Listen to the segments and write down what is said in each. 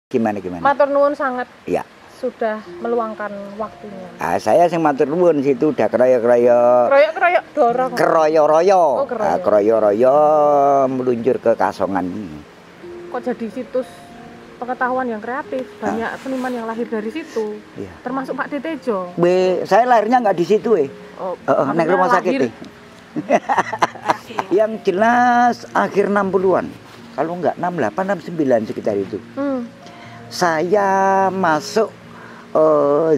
Gimana gimana? Matur nuwun sangat. Iya. Sudah meluangkan waktunya. Saya sing matur nuwun situ udah kroyo-kroyo. Kroyok-kroyok dorong. Kroyo-royo. Oh, kroyo. Kroyo-royo meluncur ke Kasongan. Kok jadi situs pengetahuan yang kreatif? Banyak seniman yang lahir dari situ. Iya. Termasuk Pak Detejo. Saya lahirnya nggak di situ neng rumah sakit Yang jelas akhir 60-an. Kalau enggak 68 69 sekitar itu. Saya masuk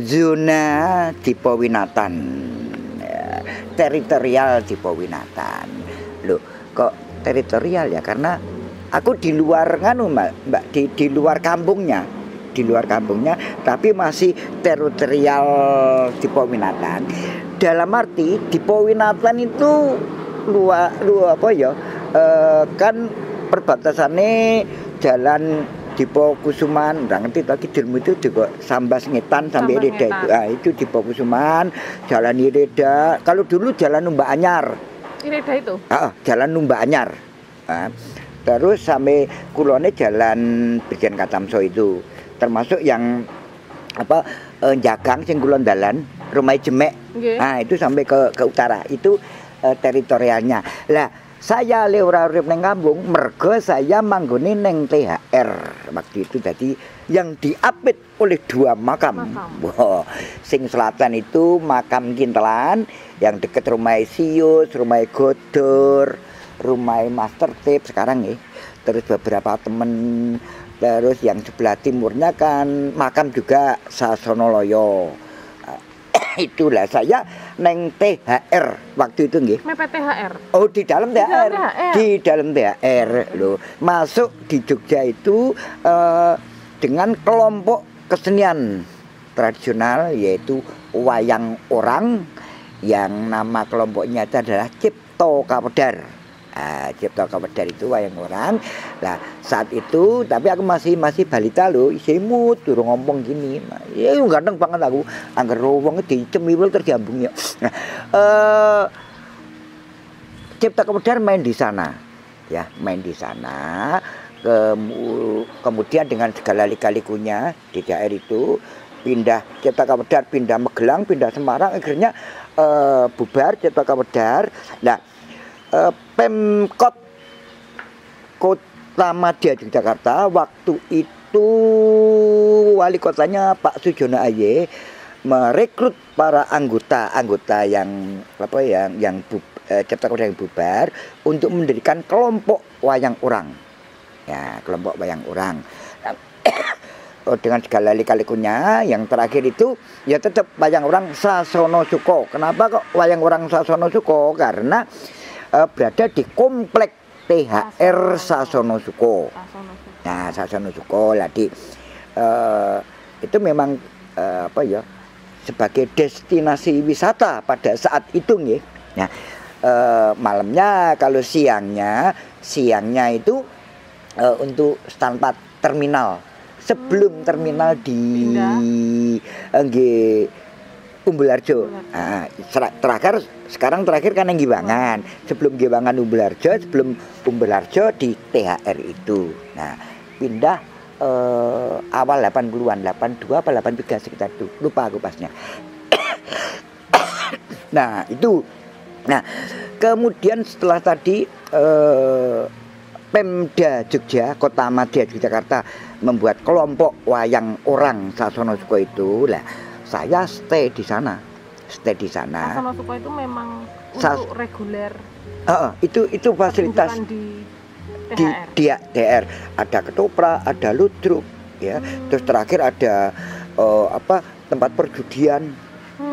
zona Dipowinatan, teritorial Dipowinatan. Loh, kok teritorial ya? Karena aku di luar Mbak, di luar kampungnya. Di luar kampungnya, tapi masih teritorial Dipowinatan. Dalam arti Dipowinatan itu luar apa ya? Kan perbatasannya jalan Dipo Kusuman, nggak ngerti lagi Kidulmu itu juga Sambas Ngetan sampai Ireda itu. Itu Dipo Kusuman, Jalan Ireda. Kalau dulu Jalan Numba Anyar. Ireda itu? Jalan Numba Anyar. Terus sampai kulone Jalan Brigjen Katamso itu. Termasuk yang apa Jagang sing kulon dalan, Rumah Jemek. Nah, itu sampai ke utara. Itu teritorialnya. Lah, saya ora urip neng kampung, mergo saya manggone neng THR waktu itu. Jadi yang diapit oleh 2 makam. Wow. Sing selatan itu makam Kintelan, yang deket rumah Sius, rumah Godor, rumah Master Tip sekarang ya. Terus beberapa temen, terus yang sebelah timurnya kan makam juga Sasonoloyo. Itulah saya neng THR waktu itu nggih. Mepet THR. Oh, di dalam THR. Di dalam THR loh. Masuk di Jogja itu dengan kelompok kesenian tradisional yaitu wayang orang, yang nama kelompoknya itu adalah Cipto Kawedar. Cipto Kawedar itu wayang orang. Nah, saat itu tapi aku masih balita loh, isimut durung ngomong gini. Ya ganteng banget aku. Angger wong dicemiwil terjambung ya. Nah, Cipto Kawedar main di sana. Ya, main di sana. Kemudian dengan segala lika-likunya di daerah itu pindah Cipto Kawedar, pindah Magelang, pindah Semarang, akhirnya bubar Cipto Kawedar. Nah, Pemkot Kota Madya Yogyakarta waktu itu wali kotanya Pak Sujono Aye merekrut para anggota yang Cipta Kawedar yang bubar untuk mendirikan kelompok wayang orang. Ya, kelompok wayang orang. Dengan segala lika-likunya, yang terakhir itu ya tetap wayang orang Sasono Suko. Kenapa kok wayang orang Sasono Suko? Karena berada di komplek THR Sasono Suko. Nah, Sasono Suko lagi itu memang sebagai destinasi wisata pada saat itu nggih. Nah, malamnya kalau siangnya itu untuk standar terminal. Sebelum terminal di Umbul-Harjo. Nah, sekarang terakhir kan yang Giwangan. Sebelum Giwangan Umbul-Harjo, sebelum Umbul-Harjo di THR itu. Nah, pindah awal 80-an, 82 apa 83 sekitar itu. Lupa aku pasnya. Nah, itu. Nah, kemudian setelah tadi Pemda Jogja, Kota Madya Yogyakarta membuat kelompok wayang orang Sasono Suko itu, lah saya stay di sana. Sasono Suko itu memang untuk reguler. Itu fasilitas di THR. Ada ketoprak, ada ludruk, ya. Terus terakhir ada tempat perjudian,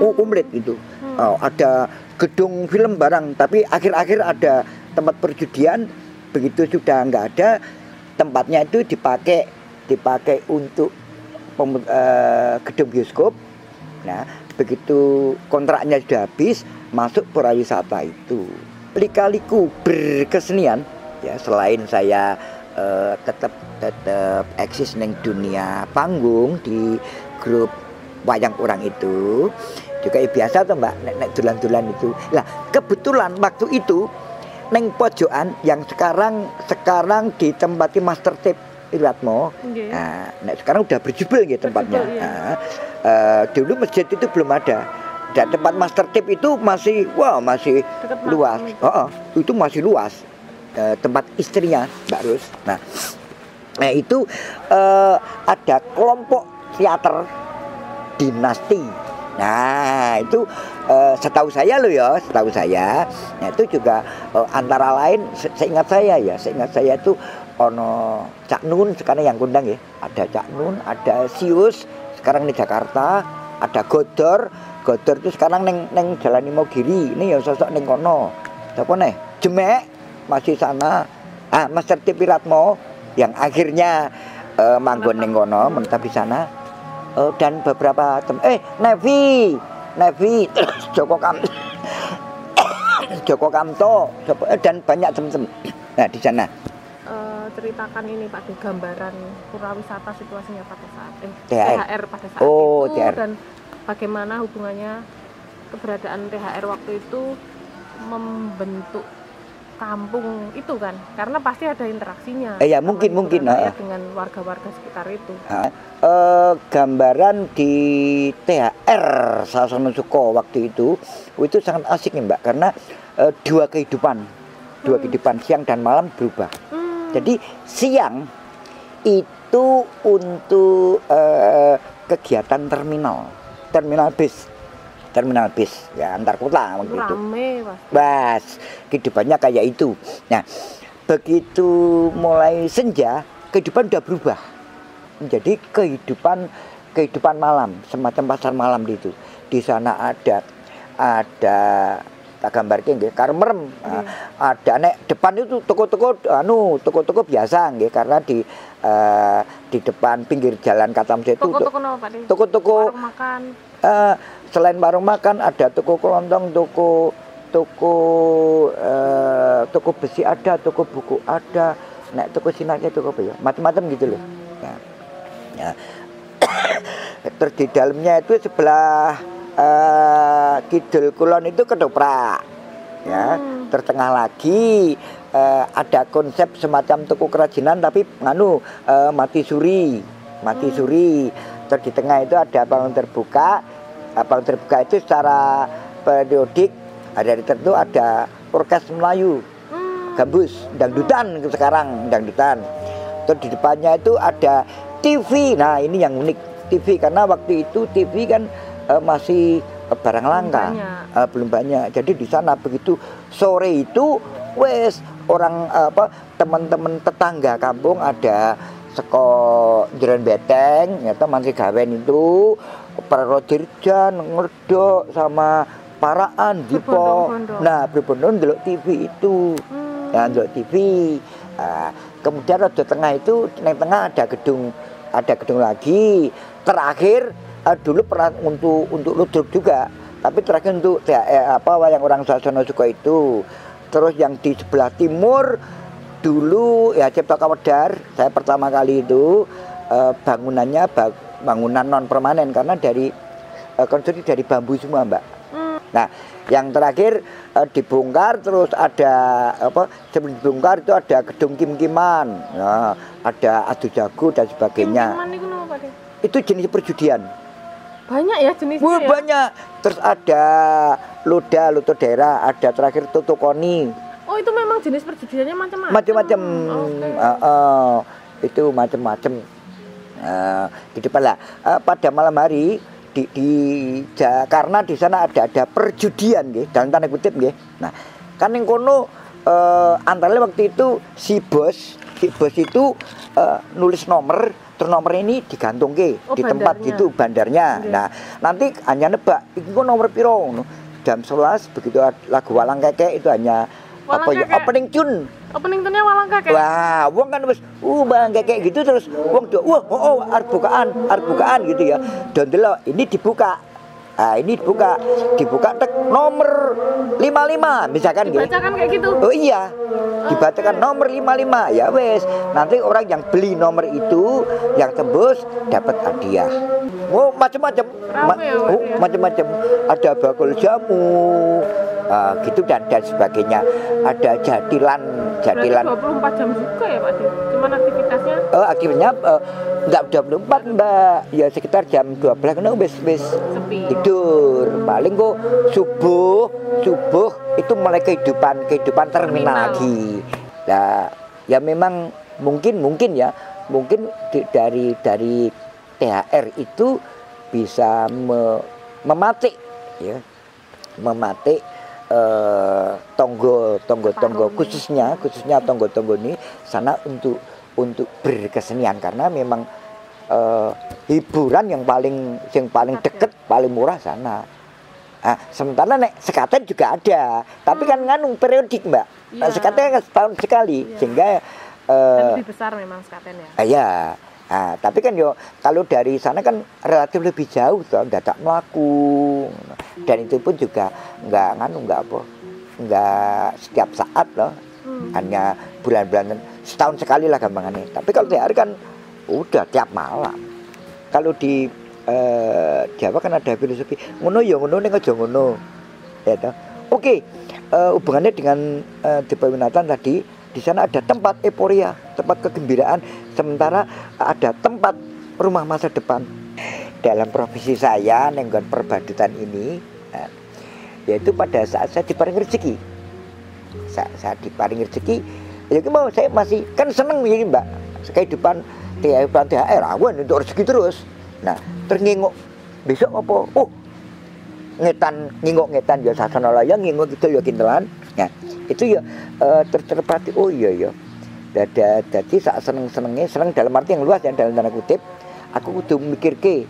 komplit itu. Ada gedung film barang, tapi akhir-akhir ada tempat perjudian. Begitu sudah nggak ada, tempatnya itu dipakai untuk gedung bioskop. Nah, begitu kontraknya sudah habis, masuk purawisata itu. Lika-liku berkesenian, ya, selain saya tetap eksis neng dunia panggung di grup wayang orang itu, juga biasa tuh Mbak, nek dulan-dulan itu. Lah, kebetulan waktu itu neng pojokan yang sekarang ditempati Master Tip Wiratmo. Nggih. Nah, sekarang udah berjubel gitu tempatnya. Berjubel, iya. Dulu masjid itu belum ada. Dan tempat Master Tip itu masih masih Dekat luas. makam Itu masih luas. Tempat istrinya Mbak Rus. Nah itu ada kelompok teater dinasti. Nah itu setahu saya loh ya, setahu saya. Nah itu juga antara lain seingat saya itu ono Cak Nun sekarang yang kondang ya. Ada Cak Nun, ada Sius sekarang di Jakarta, ada Godor itu sekarang neng Jalan Imogiri. Ini ya sosok neng kono. Siapa nih? Jemek masih sana. Master Tip Wiratmo yang akhirnya manggon neng kono menetap di sana. Dan beberapa Nevi Joko Kamto dan banyak teman-teman. Nah di sana ceritakan ini Pak, gambaran purwawisata situasinya pada saat THR pada saat itu THR. Dan bagaimana hubungannya keberadaan THR waktu itu membentuk kampung itu kan, karena pasti ada interaksinya. Ya mungkin dengan warga-warga sekitar itu. Gambaran di THR Sasono Suko waktu itu sangat asik nih Mbak, karena dua kehidupan siang dan malam berubah. Jadi siang itu untuk kegiatan terminal bis ya antar kota waktu itu. Bas, kehidupannya kayak itu. Nah, begitu mulai senja, kehidupan udah berubah menjadi kehidupan malam, semacam pasar malam itu. Di sana ada tak gambarke nggih karmerem. Ada nek depan itu toko-toko biasa nggih, karena di depan pinggir jalan Katamse itu toko-toko makan. Selain warung makan ada toko kelontong, toko besi ada, toko buku ada, nek toko sinarnya toko apa ya, macam-macam gitu loh. Ya. Terus di dalamnya itu sebelah kidul kulon itu ketoprak, ya. Tertengah lagi ada konsep semacam toko kerajinan tapi mati suri. Terus di tengah itu ada panggung terbuka. Panggung terbuka itu secara periodik hari tertentu ada orkes Melayu, gambus, dangdutan sekarang dangdutan. Terus di depannya itu ada TV. Nah ini yang unik TV, karena waktu itu TV kan masih barang langka, belum banyak. Jadi di sana begitu sore itu orang teman-teman tetangga kampung ada seko Jeren Beteng, ternyata Mansi Gawen itu para Dirjan, Ngerdok sama Paraan Dipo. Nah, berbondong ndelok TV itu. Ya, ndelok TV. Kemudian roda tengah itu, di tengah ada gedung lagi. Terakhir dulu pernah untuk ludruk juga, tapi terakhir untuk yang orang Sasono Suko itu. Terus yang di sebelah timur dulu ya Cipta Kawedar, saya pertama kali itu bangunannya bangunan non permanen karena dari konstruksi dari bambu semua Mbak. Nah yang terakhir dibongkar, terus ada sebelum dibongkar itu ada gedung Kim-Kiman, nah, ada adu jago dan sebagainya. Kim-Kiman itu jenis perjudian. Banyak ya jenisnya. Banyak. Terus ada Loto daerah, ada terakhir Toto Koni. Oh itu memang jenis perjudiannya macam-macam. Macam-macam. Itu macam-macam. Di depan lah. Pada malam hari karena di sana ada perjudian nggih, dalam tanda kutip nggih. Nah, kan ning kono antara waktu itu si bos itu nulis nomor, terus nomor ini digantung di tempat gitu bandarnya. Okay. Nah, nanti hanya nebak iki nomor piro ngono. Jam 11 begitu lagu Walang Kekek itu hanya opening tune. Opening tune-nya Walang Kekek. Wah, wong kan wis Bang Kekek gitu, terus wong arep bukaan gitu ya. Dan delok ini dibuka. Ini dibuka tek nomor 55 misalkan gitu. Dibacakan kayak gitu. Oh iya. Dibacakan nomor 55. Ya wes, nanti orang yang beli nomor itu yang tembus dapat hadiah. Oh, macam-macam. Macam-macam. Ada bakul jamu, gitu dan sebagainya. Ada jadilan. Berarti 24 jam juga ya Pak Dir? Cuman aktivitasnya? Akhirnya enggak 24 Mbak, ya sekitar jam 12 kan wis tidur. Paling kok subuh itu mulai kehidupan terminal lagi. Nah, ya memang mungkin dari THR itu bisa mematik ya. Mematik tonggo khususnya tonggo ini sana untuk berkesenian, karena memang hiburan yang paling deket, paling murah sana. Sementara nek sekaten juga ada, tapi kan periodik Mbak. Ya. Sekaten kan setahun sekali, sehingga lebih besar memang sekaten ya. Iya. Tapi kan kalau dari sana kan relatif lebih jauh toh, dadak melaku, dan itu pun juga nggak setiap saat loh, hanya bulan-bulan, setahun sekali lah gampangannya. Tapi kalau THR kan udah tiap malam. Kalau di Jawa kan ada filosofi ngono ya ngono ning aja ngono, ya toh. Oke, hubungannya dengan Depaminatan tadi, di sana ada tempat euforia, tempat kegembiraan, sementara ada tempat rumah masa depan. Dalam profesi saya nenggon perbadutan ini, yaitu pada saat saya diparing rezeki. Saat diparing rezeki, ya mau saya masih kan seneng ya Mbak, kehidupan THR awan untuk rezeki terus. Nah, ternginguk besok apa? Ngetan ya sasana layang nginguk gitu ya kintelan. Nah, itu ya terpati iya. Jadi saat seneng dalam arti yang luas ya, dalam tanda kutip, aku kudu mikir ke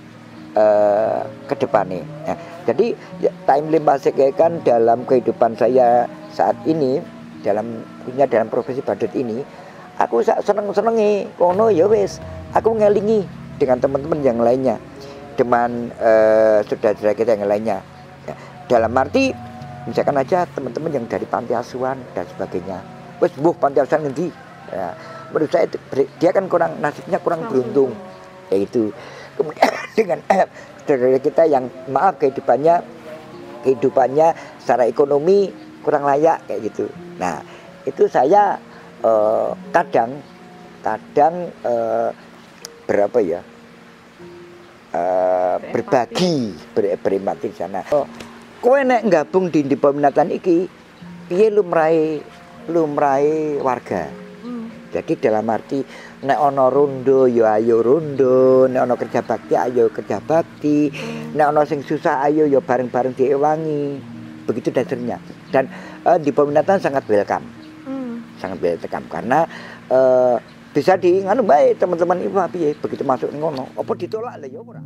depannya. Nah, jadi ya, timeline kan dalam kehidupan saya saat ini, dalam profesi badut ini, aku senengi kono ya wis, aku ngelingi dengan teman-teman yang lainnya, dengan saudara-saudara kita yang lainnya. Ya, dalam arti misalkan aja teman-teman yang dari panti asuhan dan sebagainya, wes panti asuhan nanti, ya, menurut saya dia kan nasibnya kurang beruntung, yaitu kemudian dengan saudara kita yang maaf kehidupannya secara ekonomi kurang layak kayak gitu. Nah itu saya kadang berapa ya, berbagi, berempati di sana. Kowe nek gabung di peminatan iki, piye lumrahe warga. Jadi dalam arti nek ana rondo ya ayo rondo, nek ana kerja bakti ayo kerja bakti, nek ana sing susah ayo ya bareng-bareng diewangi. Begitu dasarnya. Dan di peminatan sangat welcome. Sangat welcome karena bisa nganu bae teman-teman ibu piye begitu masuk ngono. Apa ditolak lah ya ora.